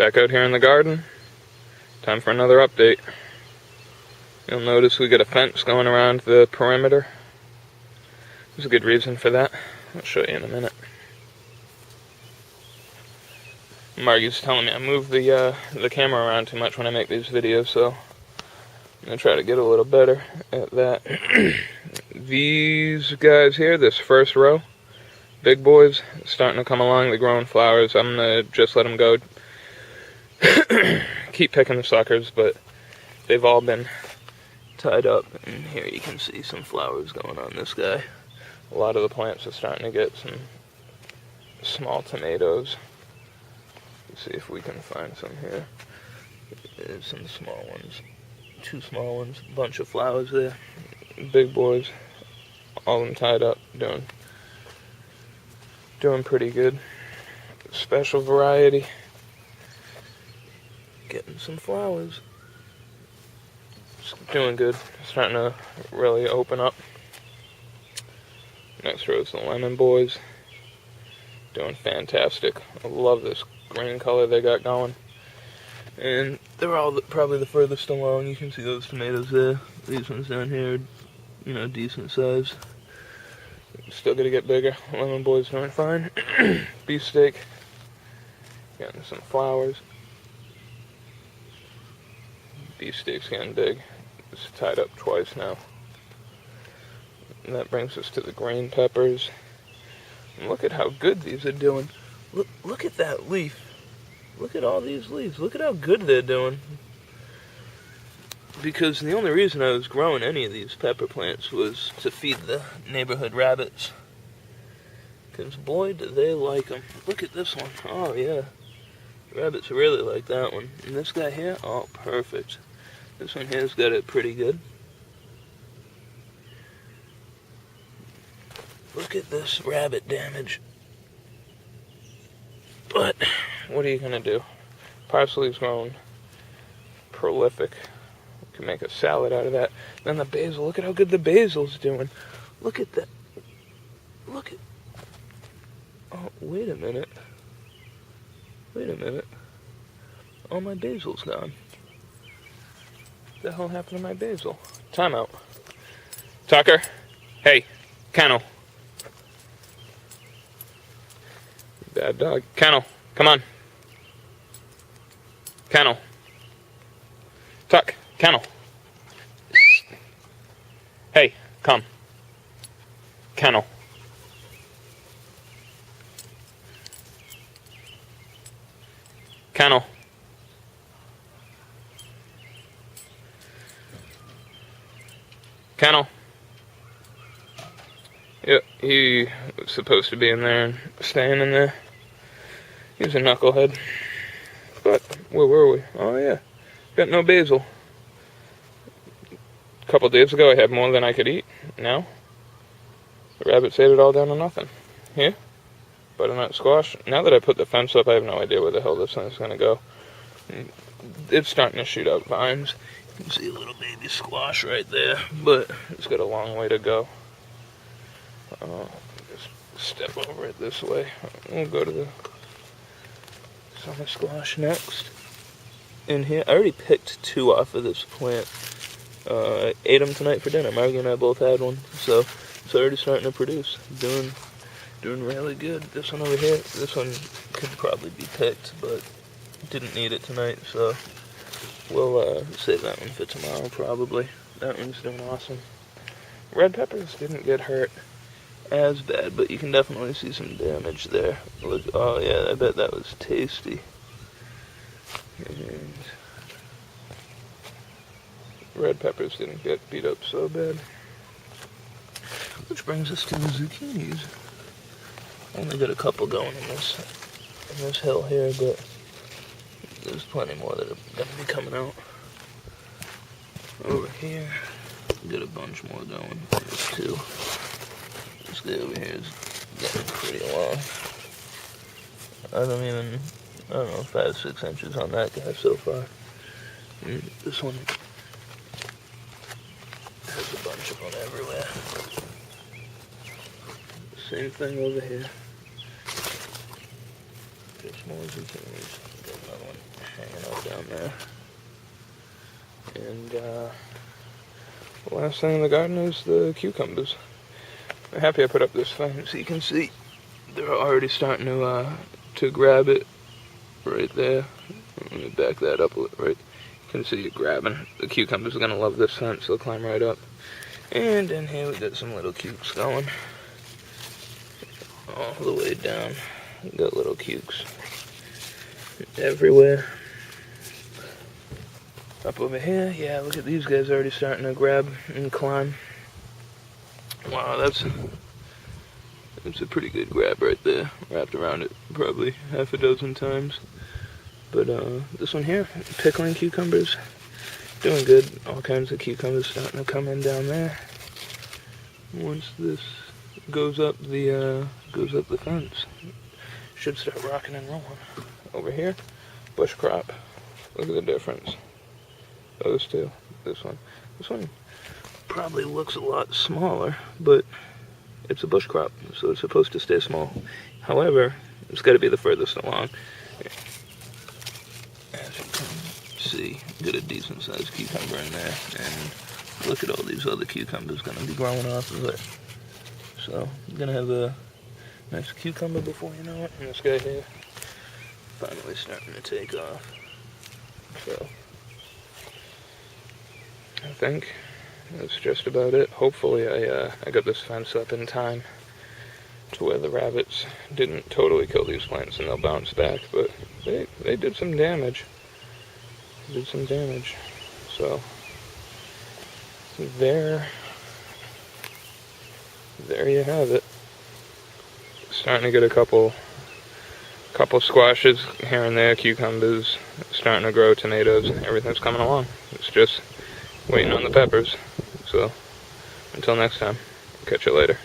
Back out here in the garden. Time for another update. You'll notice we got a fence going around the perimeter. There's a good reason for that. I'll show you in a minute. Margie's telling me I move the camera around too much when I make these videos, so I'm going to try to get a little better at that. These guys here, this first row, big boys, starting to come along. They're growing flowers. I'm going to just let them go. Keep picking the suckers, but they've all been tied up. And here you can see some flowers going on this guy. A lot of the plants are starting to get some small tomatoes. Let's see if we can find some here. There's some small ones. 2 small ones. A bunch of flowers there. Big boys. All of them tied up. Doing pretty good. Special variety. Getting some flowers. It's doing good. Starting to really open up. Next row is the lemon boys. Doing fantastic. I love this green color they got going. And they're all probably the furthest along. You can see those tomatoes there. These ones down here, decent size. Still gonna get bigger. Lemon boys doing fine. Beefsteak. Getting some flowers. Beefsteak's getting big. It's tied up twice now. And that brings us to the green peppers. And look at how good these are doing. Look at that leaf. Look at all these leaves. Look at how good they're doing. Because the only reason I was growing any of these pepper plants was to feed the neighborhood rabbits. Because boy, do they like them. Look at this one. Oh, yeah. Rabbits really like that one. And this guy here, oh, perfect. This one here's got it pretty good. Look at this rabbit damage. But, what are you going to do? Parsley's grown prolific. You can make a salad out of that. Then the basil, look at how good the basil's doing. Look at that. Look at... Oh, wait a minute. Wait a minute. Oh, my basil's gone. What the hell happened to my basil? Timeout. Tucker. Hey. Kennel. Bad dog. Kennel. Come on. Kennel. Tuck. Kennel. Hey. Come. Kennel. Kennel. Kennel. Yep, he was supposed to be in there and staying in there. He was a knucklehead. But, where were we? Oh yeah, got no basil. A couple days ago I had more than I could eat. Now, the rabbits ate it all down to nothing. Here, butternut squash. Now that I put the fence up, I have no idea where the hell this thing's gonna go. It's starting to shoot out vines. You can see a little baby squash right there, but it's got a long way to go. Just step over it this way. We'll go to the summer squash next. In here, I already picked 2 off of this plant. I ate them tonight for dinner. Margie and I both had one, so it's already starting to produce. Doing really good. This one over here, this one could probably be picked, but didn't need it tonight, so we'll save that one for tomorrow probably. That one's doing awesome. Red peppers didn't get hurt as bad, but you can definitely see some damage there. Look, oh yeah, I bet that was tasty. And red peppers didn't get beat up so bad. Which brings us to the zucchinis. Only got a couple going in this hill here, but there's plenty more that are gonna be coming out. Over here, got a bunch more going. There's 2. This guy over here is getting pretty long. I don't know, 5-6 inches on that guy so far. And this one has a bunch of them everywhere. Same thing over here. There's more zucchinis. Got another one. there. And the last thing in the garden is the cucumbers. I'm happy I put up this fence so you can see they're already starting to grab it right there. Let me back that up a little, right. You can see it grabbing. The cucumbers are gonna love this fence, they'll climb right up. And in here we got some little cukes going. All the way down. We got little cukes everywhere. Up over here, yeah, look at these guys already starting to grab and climb. Wow, that's a pretty good grab right there. Wrapped around it probably half a dozen times. But this one here, pickling cucumbers, doing good. All kinds of cucumbers starting to come in down there. Once this goes up the fence, should start rocking and rolling. Over here, bush crop. Look at the difference. Those two. This one probably looks a lot smaller, but it's a bush crop, so it's supposed to stay small. However, it's got to be the furthest along. As you can see, got a decent sized cucumber in there, and look at all these other cucumbers going to be growing off of it. So, you're going to have a nice cucumber before you know it, and this guy here finally starting to take off. So, I think that's just about it. Hopefully I got this fence up in time to where the rabbits didn't totally kill these plants and they'll bounce back, but they did some damage. So there you have it. Starting to get a couple squashes here and there, cucumbers, starting to grow tomatoes, everything's coming along. It's just waiting on the peppers. So until next time, catch you later.